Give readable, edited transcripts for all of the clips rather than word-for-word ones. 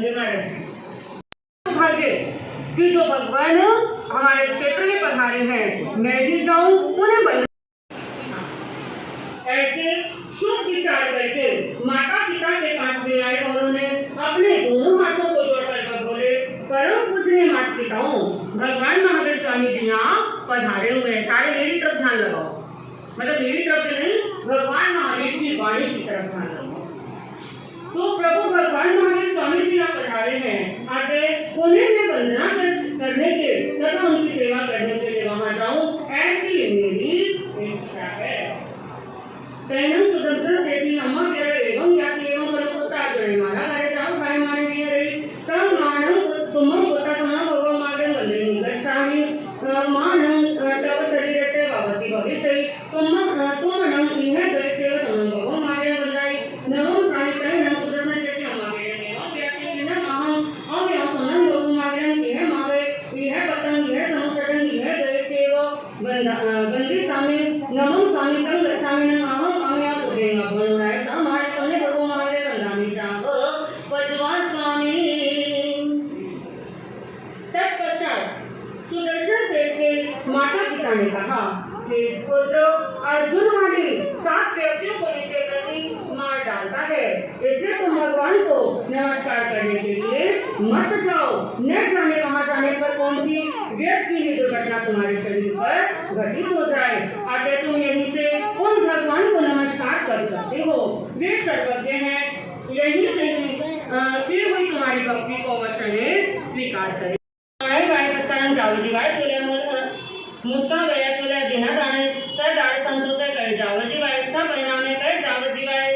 मंदिर में रहते भाग्य कि जो भगवान हमारे क्षेत्र में पधारे हैं, मैं भी जाऊं उन्हें बल। ऐसे शुभ विचार करके माता पिता के पास में आए और उन्हें अपने दोनों हाथों को जोड़कर बोले, परम पूजनीय माता पिताओं, भगवान महावीर स्वामी जी यहाँ पधारे हुए हैं। सारे मेरी तरफ ध्यान लगाओ, मतलब मेरी तरफ नहीं, भगवान महावीर की वाणी की तरफ ध्यान लगाओ। तो प्रभु भगवान महावीर स्वामी जी यहाँ पधारे हैं, आते उन्हें मैं वंदना करने के तथा उनकी सेवा करने के लिए वहां जाऊं, ऐसी मेरी इच्छा है। तैनम सुदर्शन सेठी अम्मा तेरा एवं या एवं परपुता जय मारा हरे जाओ भाई मारे नहीं रही तब मानम तुम होता समा भगवान मार्गन वंदे निगच्छामि मानम तव शरीर से भवति भविष्य तुम नम इन्हें जय सेव समं भगवान मार्गन वंदाई नमो प्राणितय नम सुदर्शन सेठी अम्मा तेरा एवं या इन्हें अहम अव्यय समं भगवान मार्गन इन्हें मावे इन्हें पतंग इन्हें समसटन इन्हें जय सेव वंदे स्वामी नमो स्वामी तम गच्छामि नम माता पिता ने कहा कि पुत्र अर्जुन वाली 7 व्यक्तियों को नीचे प्रति मार डालता है, इसलिए तुम भगवान को नमस्कार करने के लिए मत जाओ। न जाने वहां जाने पर कौन सी व्यक्ति की दुर्घटना तुम्हारे शरीर पर घटित हो जाए। आगे तुम यहीं से उन भगवान को नमस्कार कर सकते हो, वे सर्वज्ञ हैं, यहीं से की हुई तुम्हारी भक्ति को अवश्य स्वीकार करें। मुस्ता गया तुला दिना दाने सर दाड़ संतो से कहे जाओ जीवाए सब परिणाम कहे जाओ जीवाए।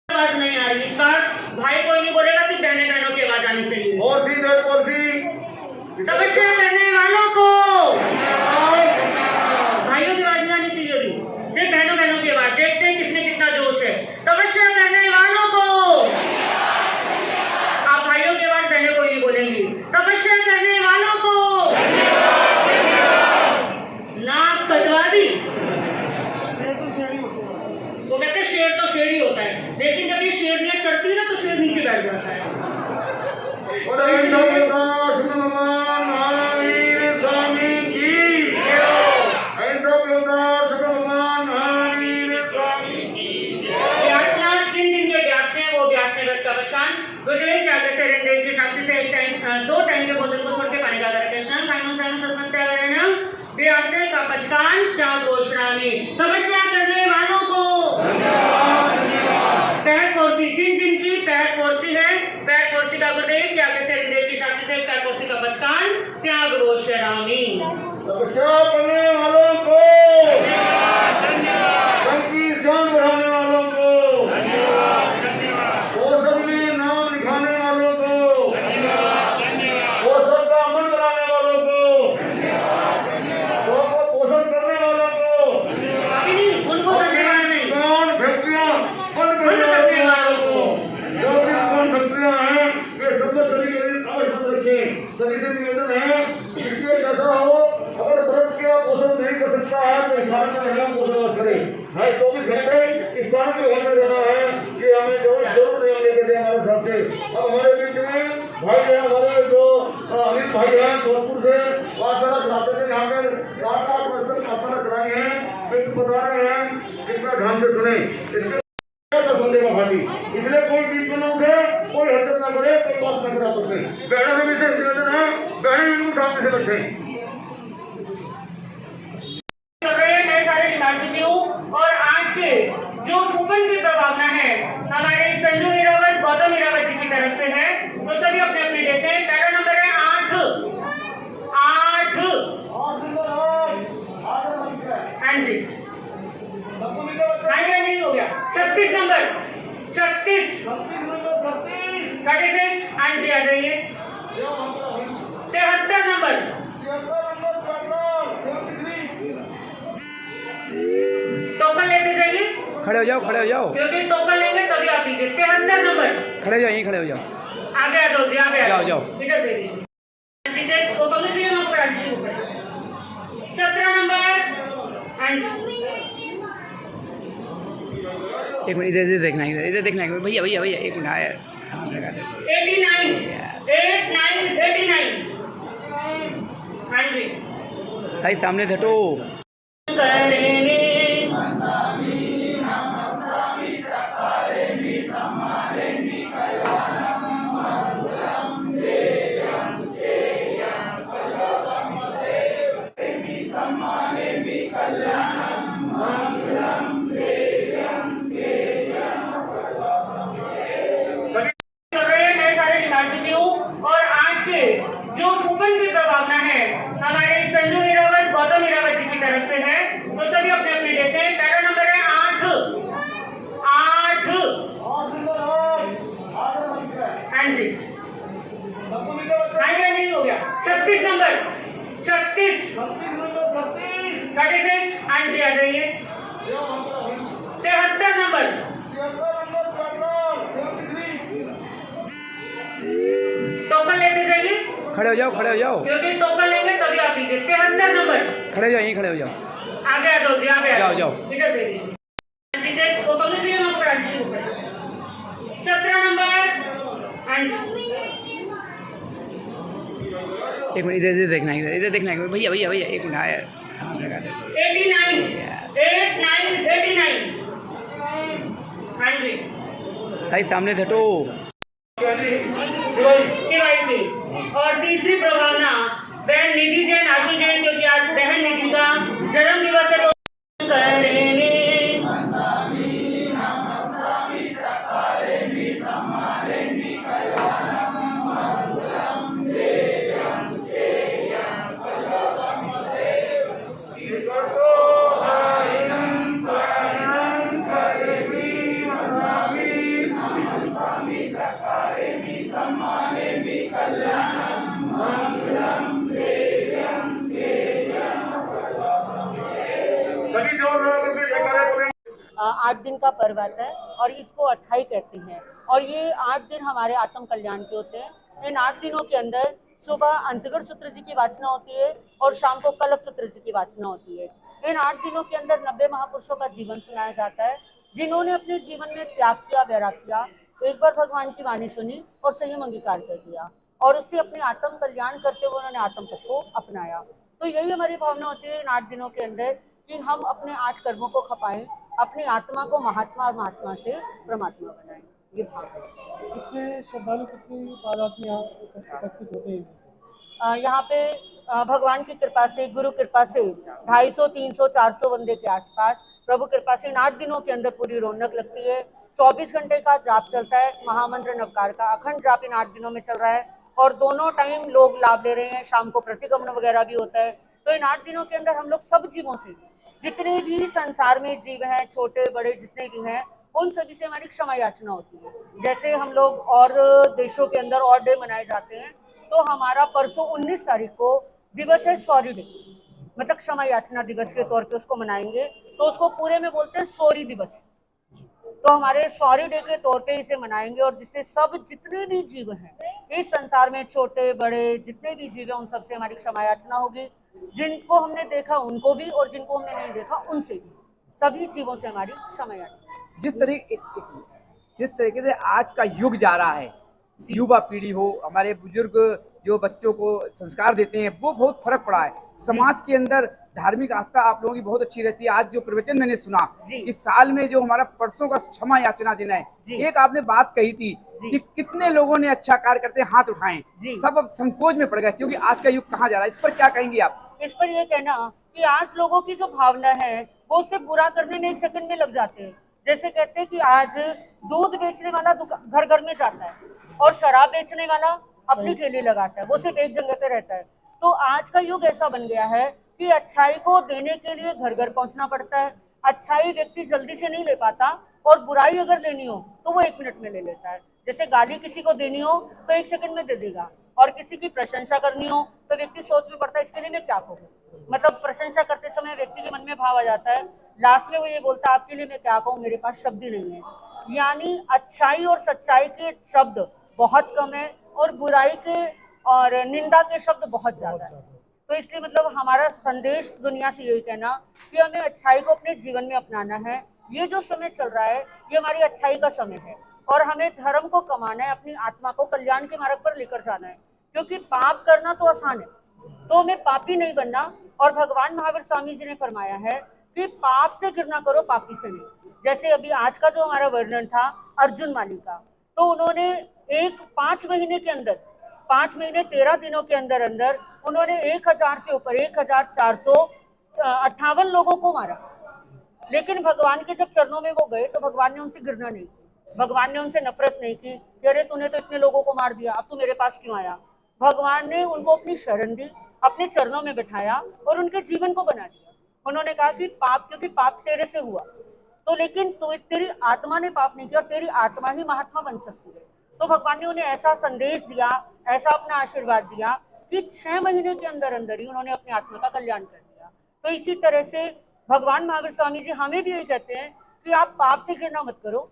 आवाज नहीं आ रही, इस बार भाई कोई नहीं बोलेगा, सिर्फ बहने बहनों की आवाज आनी चाहिए। और सी तपस्या करने वालों को भाइयों की आवाज नहीं आनी चाहिए, अभी सिर्फ बहनों बहनों की आवाज। देखते हैं किसमें कितना जोश है। तपस्या करने वालों को, आप भाइयों की आवाज बहने कोई नहीं बोलेंगी। तपस्या करने वालों को नाक कटवा दी। वो कहते हैं शेर तो शेर ही होता है, लेकिन जब ये शेरनियत चढ़ती है ना तो शेर नीचे बैठ जाता है। दो टाइम के भोजन को छोड़ के पानी डाला का पचकान त्याग घोषणामी। तपस्या करने वालों को पैर फोर्सी, जिन जिन की पैर फोर्सी है, पैर फोर्सी का गुरुदेव या हृदय की साक्षी से पैर फोर्सी का पचकान त्याग घोषणामी। तपस्या करने वालों को, संकीर्तन बढ़ाने वालों को, पोषण में नाम लिखाने वालों को, पोषण का अमल बनाने वालों को, पोषण करने वालों को, उनको धन्यवाद नहीं, कौन व्यक्तियां करने वालों को, जो भी कौन व्यक्तियां हैं वे सब शरीर अवश्य रखें। सभी से निवेदन है, इसके जैसा हो, अगर व्रत का पोषण नहीं कर सकता है तो स्थान में रहना पोषण करे। हर 24 घंटे स्थान के घर में रहना है कि हमें जरूर नहीं लेके दे हमारे साथ से। अब हमारे बीच में भाई है, हमारे जो अमित भाई हैं जोधपुर से, वासना चलाते थे, यहाँ पे 7-8 वर्ष तक वासना चलाई है, फिर बता रहे हैं इसका ध्यान से सुने। इसलिए कोई बीच में न उठे, कोई हरकत न करे, कोई बात न करा सकते। बहनों में भी से निवेदन है, बहनें बिल्कुल सामने से बैठे। और आज के जो भूखंड की प्रभावना है हमारे संजू हीरावत गौतम हीरावत जी की तरफ से है, तो सभी अपने अपने देते हैं। पहला नंबर है 8 हाँ जी, हाँ जी हो गया। 36 नंबर 36 हाँ जी आ जाइए। 73 नंबर टोकन लेते जाइए, खड़े हो जाओ, खड़े हो जाओ, क्योंकि टोकन लेंगे तभी आप लीजिए। 73 नंबर खड़े हो जाओ, यहीं खड़े हो जाओ, आगे आ जाओ, आगे आ जाओ, इधर दे दीजिए। 17 नंबर एक मिनट इधर देखना भैया भैया भैया एक मिनट आया। 89 89 हाँ जी भाई सामने धटो। करेंगे और आज के जो कूपन की प्रभावना है हमारे संजू हीरावत गौतम हीरावत जी की तरफ से है, तो सभी अपने अपने देते हैं। पहला नंबर है 8 हाँ जी हाँ जी नहीं हो गया। 36 नंबर 36 हाँ जी आ जाइए। 73 नंबर टोकन लेते जाइए, खड़े हो जाओ क्योंकि टोकन लेंगे तभी आप लीजिए। 73 नंबर खड़े हो जाओ, यहीं खड़े हो जाओ। आगे आ जाओ, आगे आ जाओ। इधर दे दीजिए। टोकन लीजिए वहाँ पर 17 नंबर एक मिनट इधर देखना भैया भैया भैया एक मिनट आया। 89 हाँ जी भाई सामने धटो। KYC। और तीसरी प्रभावना बहन निधि जैन आशु जैन, क्योंकि आज बहन निधि का जन्म दिवस है। करेंगे सभी जोर लगा करके जयकारे बोलेंगे। 8 दिन का पर्व आता है और इसको अट्ठाई कहते हैं। और ये 8 दिन हमारे आत्म कल्याण के होते हैं। इन 8 दिनों के अंदर सुबह अंतगर सूत्र जी की वाचना होती है और शाम को कलप सूत्र जी की वाचना होती है। इन 8 दिनों के अंदर 90 महापुरुषों का जीवन सुनाया जाता है, जिन्होंने अपने जीवन में त्याग किया, वैराग किया, एक बार भगवान की वाणी सुनी और संयम अंगीकार कर दिया और उससे अपने आत्म कल्याण करते हुए उन्होंने आत्म पथ को अपनाया। तो यही हमारी भावना होती है इन 8 दिनों के अंदर कि हम अपने 8 कर्मों को खपाएं, अपनी आत्मा को महात्मा और महात्मा से परमात्मा बनाएं। ये भाव है। कितने श्रद्धालु, कितनी तादाद में यहाँ उपस्थित होते हैं? यहाँ पे भगवान की कृपा से, गुरु कृपा से 250, 300, 400 बंदे के आसपास प्रभु कृपा से इन 8 दिनों के अंदर पूरी रौनक लगती है। 24 घंटे का जाप चलता है, महामंत्र नवकार का अखंड जाप इन 8 दिनों में चल रहा है और दोनों टाइम लोग लाभ ले रहे हैं। शाम को प्रतिक्रमण वगैरह भी होता है। तो इन 8 दिनों के अंदर हम लोग सब जीवों से, जितने भी संसार में जीव हैं, छोटे बड़े जितने भी हैं, उन सभी से हमारी क्षमा याचना होती है। जैसे हम लोग और देशों के अंदर और डे मनाए जाते हैं, तो हमारा परसों 19 तारीख को दिवस है सॉरी डे, मतलब क्षमा याचना दिवस के तौर पे उसको मनाएंगे। तो उसको पूरे में बोलते हैं सॉरी दिवस। तो हमारे सॉरी डे के तौर पे इसे मनाएंगे और जिससे सब जितने भी जीव हैं इस संसार में, छोटे बड़े जितने भी जीव हैं, उन सबसे हमारी क्षमा याचना होगी। जिनको हमने देखा उनको भी और जिनको हमने नहीं देखा उनसे भी, सभी जीवों से हमारी क्षमा याचना। जिस तरीके से आज का युग जा रहा है, युवा पीढ़ी हो, हमारे बुजुर्ग जो बच्चों को संस्कार देते हैं, वो बहुत फर्क पड़ा है। समाज के अंदर धार्मिक आस्था आप लोगों की बहुत अच्छी रहती है। आज जो प्रवचन मैंने सुना कि साल में जो हमारा परसों का क्षमा याचना दिन है, एक आपने बात कही थी कि कितने लोगों ने अच्छा कार्य करते हाथ उठाएं, सब अब संकोच में पड़ गए, क्योंकि आज का युग कहाँ जा रहा है। इस पर क्या कहेंगे आप? इस पर ये कहना कि आज लोगों की जो भावना है वो उससे बुरा करने में 1 सेकंड में लग जाते हैं। जैसे कहते हैं कि आज दूध बेचने वाला घर घर में जाता है और शराब बेचने वाला अपनी ठेली लगाता है, वो सिर्फ एक जगह पे रहता है। तो आज का युग ऐसा बन गया है कि अच्छाई को देने के लिए घर घर पहुंचना पड़ता है। अच्छाई व्यक्ति जल्दी से नहीं ले पाता और बुराई अगर लेनी हो तो वो 1 मिनट में ले लेता है। जैसे गाली किसी को देनी हो तो 1 सेकंड में दे देगा, और किसी की प्रशंसा करनी हो तो व्यक्ति सोच में पड़ता है इसके लिए मैं क्या कहूँ। मतलब प्रशंसा करते समय व्यक्ति के मन में भाव आ जाता है, लास्ट में वो ये बोलता है आपके लिए मैं क्या कहूँ, मेरे पास शब्द ही नहीं है। यानी अच्छाई और सच्चाई के शब्द बहुत कम है और बुराई के और निंदा के शब्द बहुत ज्यादा है। तो इसलिए मतलब हमारा संदेश दुनिया से यही कहना कि हमें अच्छाई को अपने जीवन में अपनाना है, ये जो समय चल रहा है ये हमारी अच्छाई का समय है और हमें धर्म को कमाना है, अपनी आत्मा को कल्याण के मार्ग पर लेकर जाना है, क्योंकि पाप करना तो आसान है, तो हमें पापी नहीं बनना। और भगवान महावीर स्वामी जी ने फरमाया है कि पाप से घृणा करो, पापी से नहीं। जैसे अभी आज का जो हमारा वर्णन था अर्जुन माली का, तो उन्होंने 5 महीने के अंदर, 5 महीने 13 दिनों के अंदर अंदर उन्होंने 1000 से ऊपर 1458 लोगों को मारा। लेकिन भगवान के जब चरणों में वो गए तो भगवान ने उनसे घृणा नहीं की, भगवान ने उनसे नफरत नहीं की कि अरे तूने तो इतने लोगों को मार दिया, अब तू मेरे पास क्यों आया। भगवान ने उनको अपनी शरण दी, अपने चरणों में बिठाया और उनके जीवन को बना दिया। उन्होंने कहा कि पाप, क्योंकि पाप तेरे से हुआ तो, लेकिन तेरी आत्मा ने पाप नहीं किया और तेरी आत्मा ही महात्मा बन सकती है। तो भगवान ने उन्हें ऐसा संदेश दिया, ऐसा अपना आशीर्वाद दिया कि 6 महीने के अंदर अंदर ही उन्होंने अपनी आत्मा का कल्याण कर दिया। तो इसी तरह से भगवान महावीर स्वामी जी हमें भी यही कहते हैं कि आप पाप से घृणा मत करो,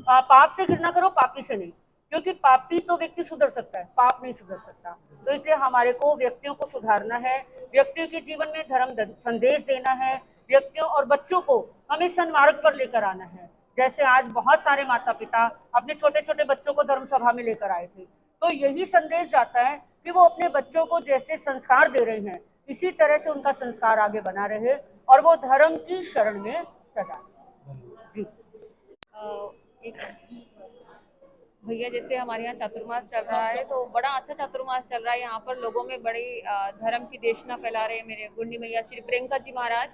पाप से घृणा करो, पापी से नहीं, क्योंकि पापी तो व्यक्ति सुधर सकता है, पाप नहीं सुधर सकता। तो इसलिए हमारे को व्यक्तियों को सुधारना है, व्यक्तियों के जीवन में धर्म संदेश देना है, व्यक्तियों और बच्चों को हमें सन्मार्ग पर लेकर आना है। जैसे आज बहुत सारे माता पिता अपने छोटे छोटे बच्चों को धर्म सभा में लेकर आए थे, तो यही संदेश जाता है कि वो अपने बच्चों को जैसे संस्कार दे रहे हैं इसी तरह से उनका संस्कार आगे बना रहे और वो धर्म की शरण में सदा। जी भैया, जैसे हमारे यहाँ चातुर्मास चल रहा है तो बड़ा अच्छा चातुर्मास चल रहा है। यहाँ पर लोगों में बड़ी धर्म की देशना फैला रहे हैं मेरे गुंडी मैया श्री प्रियंका जी महाराज।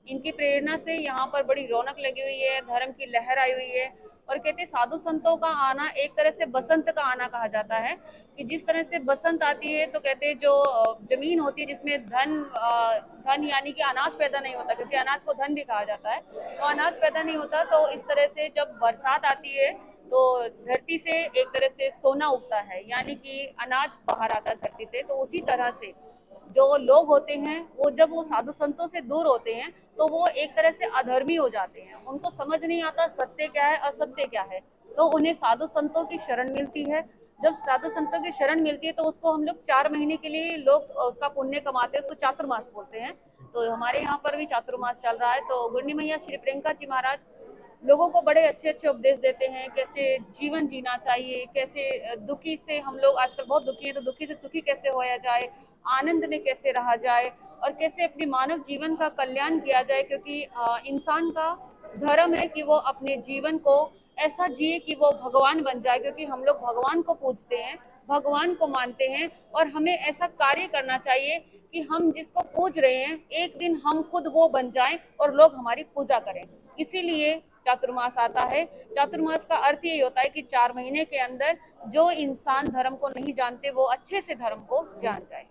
इनकी प्रेरणा से यहाँ पर बड़ी रौनक लगी हुई है, धर्म की लहर आई हुई है। और कहते हैं साधु संतों का आना एक तरह से बसंत का आना कहा जाता है, कि जिस तरह से बसंत आती है तो कहते हैं जो जमीन होती है जिसमें धन यानी कि अनाज पैदा नहीं होता, क्योंकि अनाज को धन भी कहा जाता है, तो अनाज पैदा नहीं होता। तो इस तरह से जब बरसात आती है तो धरती से एक तरह से सोना उगता है, यानी कि अनाज बाहर आता है धरती से। तो उसी तरह से जो लोग होते हैं वो जब वो साधु संतों से दूर होते हैं तो वो एक तरह से अधर्मी हो जाते हैं, उनको समझ नहीं आता सत्य क्या है असत्य क्या है। तो उन्हें साधु संतों की शरण मिलती है। जब साधु संतों की शरण मिलती है तो उसको हम लोग 4 महीने के लिए लोग उसका पुण्य कमाते हैं, उसको चातुर्मास बोलते हैं। तो हमारे यहाँ पर भी चातुर्मास चल रहा है। तो गुंडी मैया श्री प्रियंका जी महाराज लोगों को बड़े अच्छे अच्छे उपदेश देते हैं, कैसे जीवन जीना चाहिए, कैसे दुखी से, हम लोग आजकल बहुत दुखी हैं तो दुखी से सुखी कैसे होया जाए, आनंद में कैसे रहा जाए और कैसे अपने मानव जीवन का कल्याण किया जाए। क्योंकि इंसान का धर्म है कि वो अपने जीवन को ऐसा जिए कि वो भगवान बन जाए, क्योंकि हम लोग भगवान को पूजते हैं, भगवान को मानते हैं और हमें ऐसा कार्य करना चाहिए कि हम जिसको पूज रहे हैं एक दिन हम खुद वो बन जाएं और लोग हमारी पूजा करें। इसीलिए चातुर्मास आता है। चातुर्मास का अर्थ यही होता है कि 4 महीने के अंदर जो इंसान धर्म को नहीं जानते वो अच्छे से धर्म को जान जाए।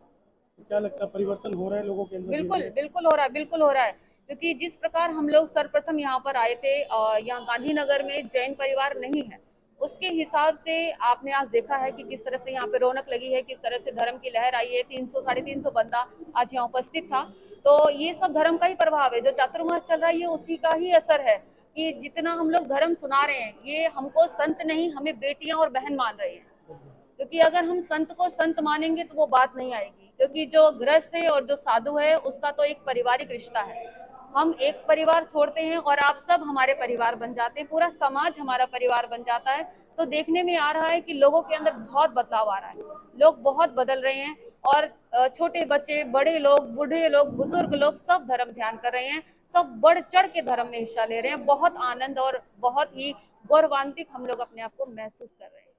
क्या लगता है परिवर्तन हो रहा है लोगों के अंदर? बिल्कुल बिल्कुल हो रहा है, बिल्कुल हो रहा है। क्योंकि जिस प्रकार हम लोग सर्वप्रथम यहाँ पर आए थे, यहाँ गांधीनगर में जैन परिवार नहीं है, उसके हिसाब से आपने आज देखा है कि किस तरह से यहाँ पे रौनक लगी है, किस तरह से धर्म की लहर आई है। 300 साढ़े 300 बंदा आज यहाँ उपस्थित था। तो ये सब धर्म का ही प्रभाव है। जो चातुर्मास चल रहा है ये उसी का ही असर है कि जितना हम लोग धर्म सुना रहे हैं ये हमको संत नहीं, हमें बेटियां और बहन मान रहे हैं। क्योंकि अगर हम संत को संत मानेंगे तो वो बात नहीं आएगी, क्योंकि जो गृहस्थ है और जो साधु है उसका तो एक पारिवारिक रिश्ता है। हम एक परिवार छोड़ते हैं और आप सब हमारे परिवार बन जाते हैं, पूरा समाज हमारा परिवार बन जाता है। तो देखने में आ रहा है कि लोगों के अंदर बहुत बदलाव आ रहा है, लोग बहुत बदल रहे हैं और छोटे बच्चे, बड़े लोग, बूढ़े लोग, बुजुर्ग लोग सब धर्म ध्यान कर रहे हैं, सब बढ़ चढ़ के धर्म में हिस्सा ले रहे हैं। बहुत आनंद और बहुत ही गौरवान्वित हम लोग अपने आप को महसूस कर रहे हैं।